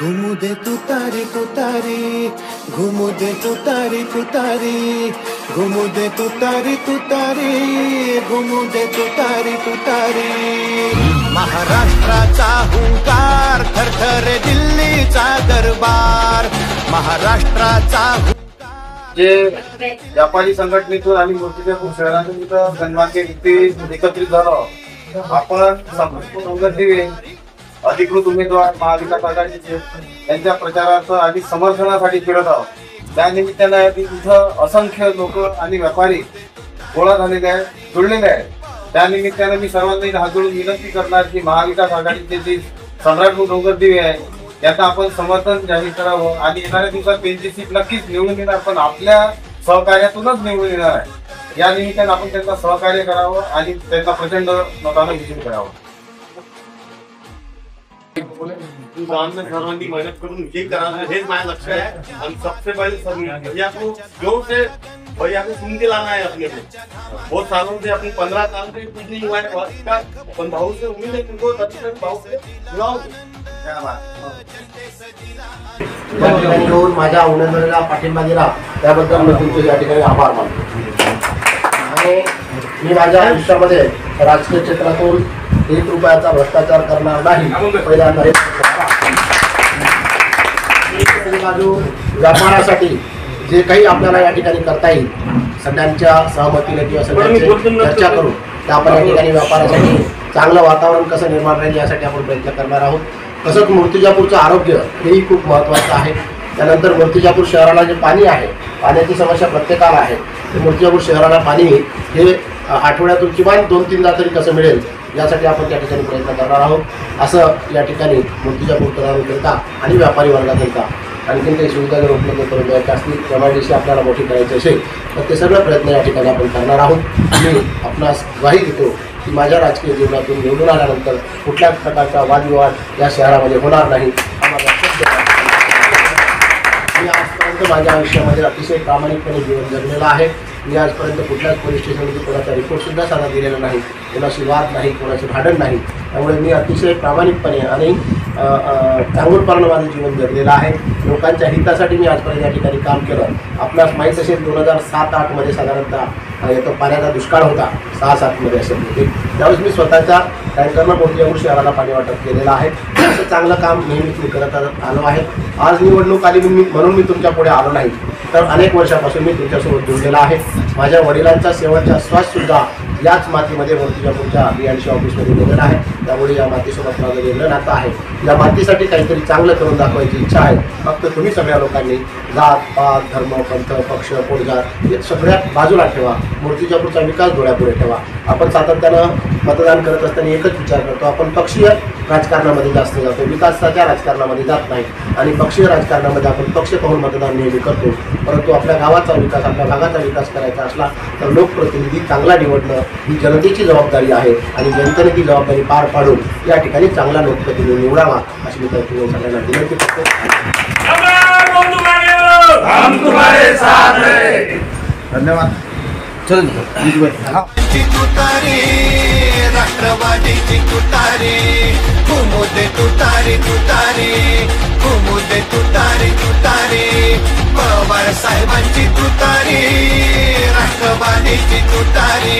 घुमू दे तुतारी तुतारी, घुमू दे तुतारी तुतारी, घुमू दे तुतारी तुतारी, घुमू दे तुतारी तुतारी। महाराष्ट्राचा हुंकार थरथरे दिल्लीचा दरबार, महाराष्ट्राचा जे व्यापारी संघटनेतून आणि मूर्तिजापूर शहरातून इथं गणमान्य इथे एकत्रित झालो। आपण संपूर्ण दिवे अधिकृत उमेदवार महाविकास आघाडीचे यांच्या प्रचारार्थ आणि समर्थनासाठी फिरत आहोत। त्या निमित्ताने इथं असंख्य लोक आणि व्यापारी गोळा झालेले आहेत, जुळलेले आहेत। त्या निमित्ताने मी सर्वांनी हात जोडून विनंती करणार की महाविकास आघाडीचे जे सम्राट डोंगर दिवे आहे याचा आपण समर्थन जाहीर करावं आणि येणाऱ्या दिवसात त्यांची सीट नक्कीच निवडून येणार, पण आपल्या सहकार्यातूनच निवडून येणार आहे। या निमित्ताने आपण त्यांना सहकार्य करावं आणि त्यांना प्रचंड मताने विजयी करावं। सर्वांनी मेहनत करून विजय कराना हेच माझं लक्ष्य आहे। आणि सबसे पहले भैया को जोर से भैया को सुन के लाना है अपने को। बहुत सालों से अपने 15 साल से कुछ नहीं हुआ है, पण भाऊ से उम्मीद है तुमको तभी भाऊ से बुलाओगे। माझ्या उमेदवारीला पाठिंबा दिला त्याबद्दल मी तुमचे या ठिकाणी आभार मानतो। आणि मी माझ्या आयुष्यामध्ये राजकीय क्षेत्रातून 1 रुपयाचा भ्रष्टाचार करणार नाही। पहिल्यांदा बाजू व्यापारासाठी जे काही आपल्याला या ठिकाणी करता येईल सगळ्यांच्या सहमतीने किंवा सगळ्यांची चर्चा करून आपण या ठिकाणी व्यापारासाठी चांगलं वातावरण कसं निर्माण राहील यासाठी आपण प्रयत्न करणार आहोत। तसंच मूर्तिजापूरचं आरोग्य हेही खूप महत्त्वाचं आहे। त्यानंतर मूर्तिजापूर शहराला जे पाणी आहे, पाण्याची समस्या प्रत्येकाला आहे, ते मूर्तिजापूर शहराला पाणी हे आठवड्यातून किमान 2-3दा तरी कसं मिळेल यासाठी आपण त्या ठिकाणी प्रयत्न करणार आहोत। असं या ठिकाणी मूर्तिजापूरकरांकरिता आणि व्यापारी वर्गाकरिता आणखीन काही सुविधा जर उपलब्ध करून द्यायच्या असतील, एमआयडीसी आपल्याला मोठी करायची असेल तर ते सगळे प्रयत्न या ठिकाणी आपण करणार आहोत। मी आपणास ग्वाही देतो की माझ्या राजकीय जीवनातून निवडून आल्यानंतर कुठल्याच प्रकारचा वादविवाद या शहरामध्ये होणार नाही। मी आजपर्यंत माझ्या आयुष्यामध्ये अतिशय प्रामाणिकपणे जीवन जगलेलं आहे। मी आजपर्यंत कुठल्याच पोलीस स्टेशनमध्ये कोणाचा रिपोर्टसुद्धा साधा दिलेला नाही, कोणाशी वाद नाही, कोणाचे भांडण नाही। त्यामुळे मी अतिशय प्रामाणिकपणे आणि चांगुलपणाने माझं जीवन जगलेलं आहे। लोकांच्या हितासाठी मी आजपर्यंत या ठिकाणी काम केलं। आपल्यास माहीत असेल 2007-08 मध्ये साधारणतः येतो पाण्याचा दुष्काळ होता, 6-7 मध्ये असेल त्यावेळेस मी स्वतःच्या टँकरनं मूर्तिजापूर शहराला पाणी वाटप केलेलं आहे। असं चांगलं काम नेहमीच मी करत आलो आहे। आज निवडणूक आली म्हणून मी तुमच्या पुढे आलो नाही, तर अनेक वर्षापासून मी तुमच्यासोबत जोडलेला आहे। माझ्या वडिलांचा शेवटचा श्वाससुद्धा याच मातीमध्ये मूर्तिजापूरच्या BNC ऑफिसमध्ये गेलेला आहे। त्यामुळे या मातीसोबत माझं वेगळं नातं आहे। या मातीसाठी काहीतरी चांगलं करून दाखवायची इच्छा आहे। फक्त तुम्ही सगळ्या लोकांनी जात पात धर्म पंथ पक्ष पोटजात हे सगळ्या बाजूला ठेवा, मूर्तिजापूरचा विकास डोळ्यापुढे ठेवा। आपण सातत्यानं मतदान करत असताना एकच विचार करतो, आपण पक्षीय राजकारणामध्ये जास्त जातो, विकासाच्या राजकारणामध्ये जात नाही। आणि पक्षीय राजकारणामध्ये आपण पक्ष पाहून मतदान नेहमी करतो, परंतु आपल्या गावाचा विकास आपल्या भागाचा विकास करायचा असला तर लोकप्रतिनिधी चांगला निवडणं ही जनतेची जबाबदारी आहे। आणि जनतेने ती जबाबदारी पार पाडून या ठिकाणी चांगला लोकप्रतिनिधी निवडावा अशी मी तर्फे सगळ्यांना विनंती करतो। धन्यवाद। राष्ट्रवादीची तुतारी, घुमू दे तुतारी तुतारी, घुमू दे तुतारी तुतारी, पवार साहेबांची तुतारी, राष्ट्रवादीची तुतारी।